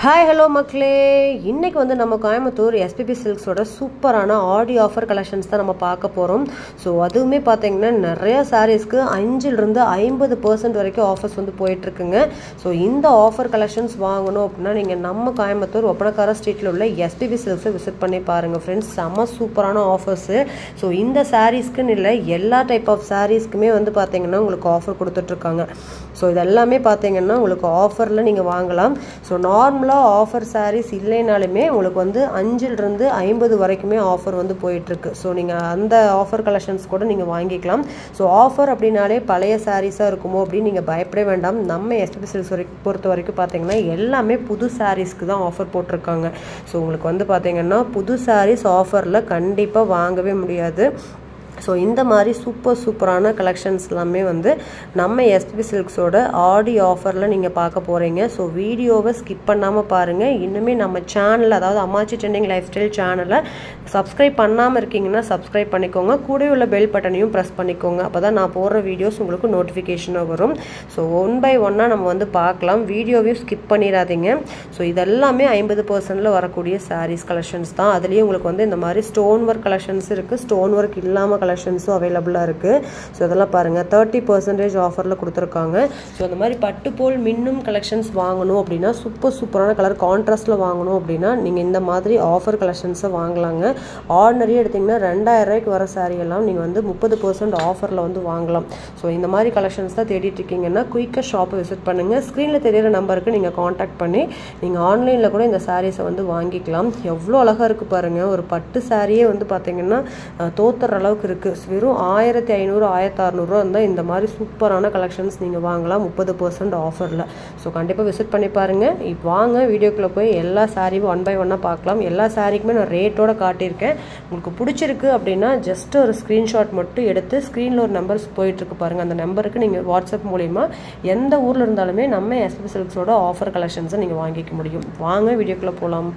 Hi hello மக்களே, இன்றைக்கி வந்து நம்ம கோயம்புத்தூர் எஸ்பிபி சில்க்ஸோட சூப்பரான ஆடி ஆஃபர் கலெக்ஷன்ஸ் தான் நம்ம பார்க்க போகிறோம். ஸோ அதுவுமே பார்த்தீங்கன்னா நிறையா சாரீஸ்க்கு 5லிருந்து 50% வரைக்கும் ஆஃபர்ஸ் வந்து போயிட்டுருக்குங்க. ஸோ இந்த ஆஃபர் கலெக்ஷன்ஸ் வாங்கணும் அப்படின்னா நீங்கள் நம்ம கோயம்புத்தூர் ஒப்பனக்கார ஸ்ட்ரீட்டில் உள்ள எஸ்பிபி சில்க்ஸை விசிட் பண்ணி பாருங்கள் ஃப்ரெண்ட்ஸ். செம்ம சூப்பரான ஆஃபர்ஸு. ஸோ இந்த சாரீஸ்க்குன்னு இல்லை, எல்லா டைப் ஆஃப் சாரீஸ்க்குமே வந்து பார்த்தீங்கன்னா உங்களுக்கு ஆஃபர் கொடுத்துட்ருக்காங்க. ஸோ இதெல்லாமே பார்த்தீங்கன்னா உங்களுக்கு ஆஃபரில் நீங்கள் வாங்கலாம். ஸோ நார்மலாக ஆஃபர் சாரீஸ் இல்லைனாலுமே உங்களுக்கு வந்து 5லிருந்து 50 வரைக்குமே ஆஃபர் வந்து போயிட்டுருக்கு. ஸோ நீங்கள் அந்த ஆஃபர் கலெக்ஷன்ஸ் கூட நீங்கள் வாங்கிக்கலாம். ஸோ ஆஃபர் அப்படின்னாலே பழைய சாரீஸாக இருக்குமோ அப்படின்னு நீங்கள் பயப்படவே வேண்டாம். நம்ம எஸ்பிபி சில்க்ஸ் பொறுத்த வரைக்கும் பார்த்தீங்கன்னா எல்லாமே புது சாரீஸ்க்கு தான் ஆஃபர் போட்டிருக்காங்க. ஸோ உங்களுக்கு வந்து பார்த்தீங்கன்னா புது சாரீஸ் ஆஃபரில் கண்டிப்பாக வாங்கவே முடியாது. ஸோ இந்த மாதிரி சூப்பரான கலெக்ஷன்ஸ் எல்லாமே வந்து நம்ம எஸ்பிபி சில்க்ஸோட ஆடி ஆஃபரில் நீங்கள் பார்க்க போகிறீங்க. ஸோ வீடியோவை ஸ்கிப் பண்ணாமல் பாருங்கள். இன்னுமே நம்ம சேனலில், அதாவது அம்மாச்சி ட்ரெண்டிங் லைஃப் ஸ்டைல் சேனலை சப்ஸ்கிரைப் பண்ணாமல் இருக்கீங்கன்னா சப்ஸ்கிரைப் பண்ணிக்கோங்க. கூட உள்ள பெல் பட்டனையும் ப்ரெஸ் பண்ணிக்கோங்க. அப்போ தான் நான் போடுற வீடியோஸ் உங்களுக்கு நோட்டிஃபிகேஷனாக வரும். ஸோ 1 by 1 நம்ம வந்து பார்க்கலாம். வீடியோவையும் ஸ்கிப் பண்ணிடாதீங்க. ஸோ இதெல்லாமே 50% வரக்கூடிய சாரீஸ் கலெக்ஷன்ஸ் தான். அதுலேயும் உங்களுக்கு வந்து இந்த மாதிரி ஸ்டோன் ஒர்க் கலெக்ஷன்ஸ் இருக்குது, ஸ்டோன் ஒர்க் இல்லாமல் கலெக்ஷன்ஸும் அவைலபிளாக இருக்குது. ஸோ இதெல்லாம் பாருங்கள், 30% ஆஃபரில் கொடுத்துருக்காங்க. ஸோ அந்த மாதிரி பட்டு போல் மின்னும் கலெக்ஷன்ஸ் வாங்கணும் அப்படின்னா, சூப்பரான கலர் கான்ட்ராஸ்டில் வாங்கணும் அப்படின்னா நீங்கள் இந்த மாதிரி ஆஃபர் கலெக்ஷன்ஸை வாங்கலாங்க. ஆர்டினரியாக எடுத்திங்கன்னா 2000 ரூபாய்க்கு வர சாரீ எல்லாம் நீங்கள் வந்து 30% ஆஃபரில் வந்து வாங்கலாம். ஸோ இந்த மாதிரி கலெக்ஷன்ஸ் தான் தேடிட்டு இருக்கீங்கன்னா குயிக்காக ஷாப்பை விசிட் பண்ணுங்கள். ஸ்க்ரீனில் தெரியிற நம்பருக்கு நீங்கள் காண்டாக்ட் பண்ணி நீங்கள் ஆன்லைனில் கூட இந்த சாரீஸை வந்து வாங்கிக்கலாம். எவ்வளோ அழகாக இருக்குது பாருங்கள். ஒரு பட்டு சாரியே வந்து பார்த்தீங்கன்னா தோத்துற அளவுக்கு இருக்குது. வெறும் 1500 1600 இருந்தால் இந்த மாதிரி சூப்பரான கலெக்ஷன்ஸ் நீங்கள் வாங்கலாம் 30% ஆஃபரில். ஸோ கண்டிப்பாக விசிட் பண்ணி பாருங்கள். இப்போ வாங்க வீடியோக்குள்ளே போய் எல்லா சாரியும் 1 by 1 பார்க்கலாம். எல்லா சாரிக்குமே நான் ரேட்டோட காட்டியிருக்கேன். உங்களுக்கு பிடிச்சிருக்கு அப்படின்னா ஜஸ்ட் ஒரு ஸ்க்ரீன்ஷாட் மட்டும் எடுத்து ஸ்க்ரீனில் ஒரு நம்பர்ஸ் போயிட்டுருக்கு பாருங்கள். அந்த நம்பருக்கு நீங்கள் வாட்ஸ்அப் மூலிமா எந்த ஊரில் இருந்தாலுமே நம்ம எஸ்பிபி சில்க்ஸோட ஆஃபர் கலெக்ஷன்ஸை நீங்கள் வாங்கிக்க முடியும். வாங்க வீடியோக்குள்ளே போகலாம்.